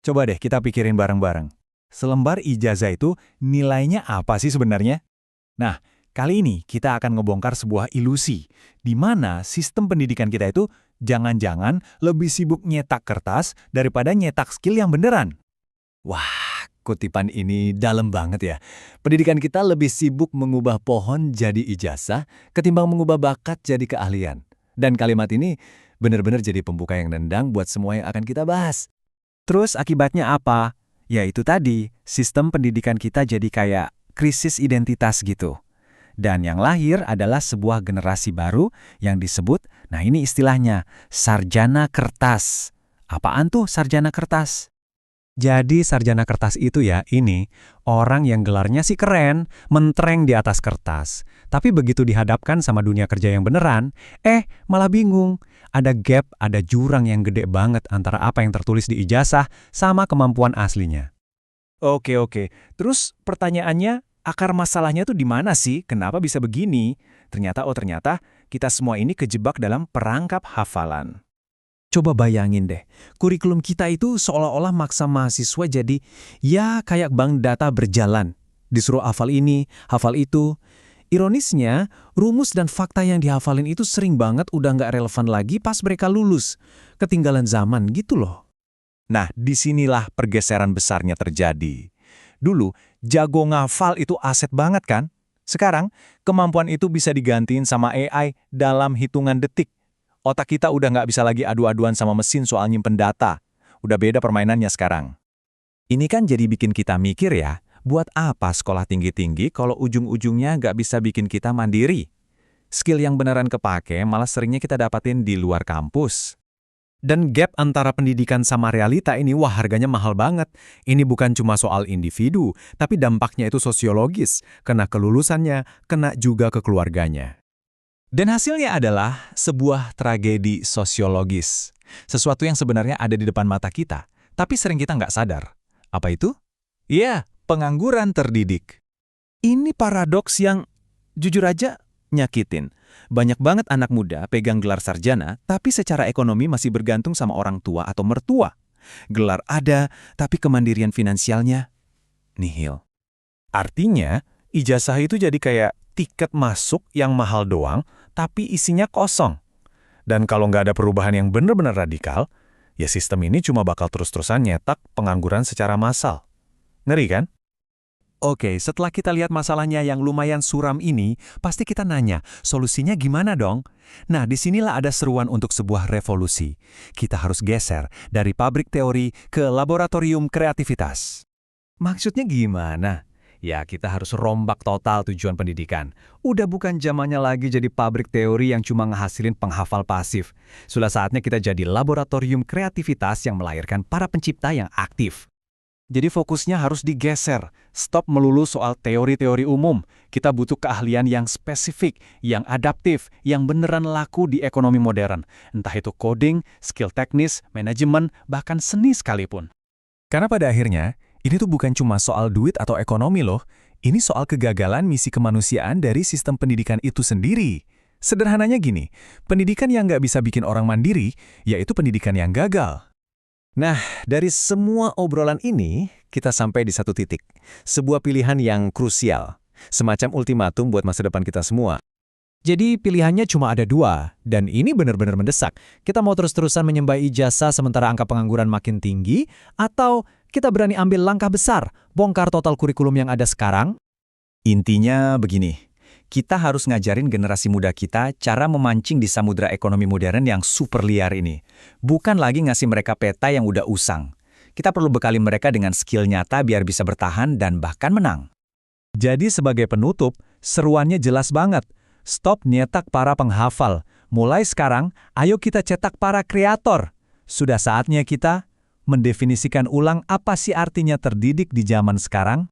Coba deh kita pikirin bareng-bareng. Selembar ijazah itu nilainya apa sih sebenarnya? Nah, kali ini kita akan ngebongkar sebuah ilusi, di mana sistem pendidikan kita itu jangan-jangan lebih sibuk nyetak kertas daripada nyetak skill yang beneran. Wah, kutipan ini dalam banget ya. Pendidikan kita lebih sibuk mengubah pohon jadi ijazah ketimbang mengubah bakat jadi keahlian. Dan kalimat ini benar-benar jadi pembuka yang nendang buat semua yang akan kita bahas. Terus akibatnya apa? Ya itu tadi, sistem pendidikan kita jadi kayak krisis identitas gitu. Dan yang lahir adalah sebuah generasi baru yang disebut, nah ini istilahnya, sarjana kertas. Apaan tuh sarjana kertas? Jadi sarjana kertas itu ya, ini orang yang gelarnya sih keren, mentereng di atas kertas. Tapi begitu dihadapkan sama dunia kerja yang beneran, malah bingung. Ada gap, ada jurang yang gede banget antara apa yang tertulis di ijazah sama kemampuan aslinya. Oke. Terus pertanyaannya, akar masalahnya tuh di mana sih? Kenapa bisa begini? Ternyata kita semua ini kejebak dalam perangkap hafalan. Coba bayangin deh, kurikulum kita itu seolah-olah maksa mahasiswa jadi, ya kayak bank data berjalan. Disuruh hafal ini, hafal itu. Ironisnya, rumus dan fakta yang dihafalin itu sering banget udah nggak relevan lagi pas mereka lulus. Ketinggalan zaman gitu loh. Nah, disinilah pergeseran besarnya terjadi. Dulu, jago ngafal itu aset banget kan? Sekarang, kemampuan itu bisa digantiin sama AI dalam hitungan detik. Otak kita udah nggak bisa lagi adu-aduan sama mesin soal nyimpen data. Udah beda permainannya sekarang. Ini kan jadi bikin kita mikir ya, buat apa sekolah tinggi-tinggi kalau ujung-ujungnya nggak bisa bikin kita mandiri? Skill yang beneran kepake malah seringnya kita dapatin di luar kampus. Dan gap antara pendidikan sama realita ini, wah harganya mahal banget. Ini bukan cuma soal individu, tapi dampaknya itu sosiologis. Kena kelulusannya, kena juga ke keluarganya. Dan hasilnya adalah sebuah tragedi sosiologis. Sesuatu yang sebenarnya ada di depan mata kita, tapi sering kita nggak sadar. Apa itu? Iya, pengangguran terdidik. Ini paradoks yang jujur aja nyakitin. Banyak banget anak muda pegang gelar sarjana, tapi secara ekonomi masih bergantung sama orang tua atau mertua. Gelar ada, tapi kemandirian finansialnya nihil. Artinya, ijazah itu jadi kayak tiket masuk yang mahal doang, tapi isinya kosong. Dan kalau nggak ada perubahan yang benar-benar radikal, ya sistem ini cuma bakal terus-terusan nyetak pengangguran secara massal. Ngeri kan? Oke, setelah kita lihat masalahnya yang lumayan suram ini, pasti kita nanya, solusinya gimana dong? Nah, disinilah ada seruan untuk sebuah revolusi. Kita harus geser dari pabrik teori ke laboratorium kreativitas. Maksudnya gimana? Ya, kita harus rombak total tujuan pendidikan. Udah bukan zamannya lagi jadi pabrik teori yang cuma ngehasilin penghafal pasif. Sudah saatnya kita jadi laboratorium kreativitas yang melahirkan para pencipta yang aktif. Jadi fokusnya harus digeser. Stop melulu soal teori-teori umum. Kita butuh keahlian yang spesifik, yang adaptif, yang beneran laku di ekonomi modern. Entah itu coding, skill teknis, manajemen, bahkan seni sekalipun. Karena pada akhirnya, ini tuh bukan cuma soal duit atau ekonomi loh. Ini soal kegagalan misi kemanusiaan dari sistem pendidikan itu sendiri. Sederhananya gini, pendidikan yang nggak bisa bikin orang mandiri, yaitu pendidikan yang gagal. Nah, dari semua obrolan ini, kita sampai di satu titik. Sebuah pilihan yang krusial. Semacam ultimatum buat masa depan kita semua. Jadi pilihannya cuma ada dua, dan ini benar-benar mendesak. Kita mau terus-terusan menyembah ijazah sementara angka pengangguran makin tinggi, atau kita berani ambil langkah besar, bongkar total kurikulum yang ada sekarang? Intinya begini. Kita harus ngajarin generasi muda kita cara memancing di samudera ekonomi modern yang super liar ini. Bukan lagi ngasih mereka peta yang udah usang. Kita perlu bekali mereka dengan skill nyata biar bisa bertahan dan bahkan menang. Jadi sebagai penutup, seruannya jelas banget. Stop nyetak para penghafal. Mulai sekarang, ayo kita cetak para kreator. Sudah saatnya kita mendefinisikan ulang apa sih artinya terdidik di zaman sekarang.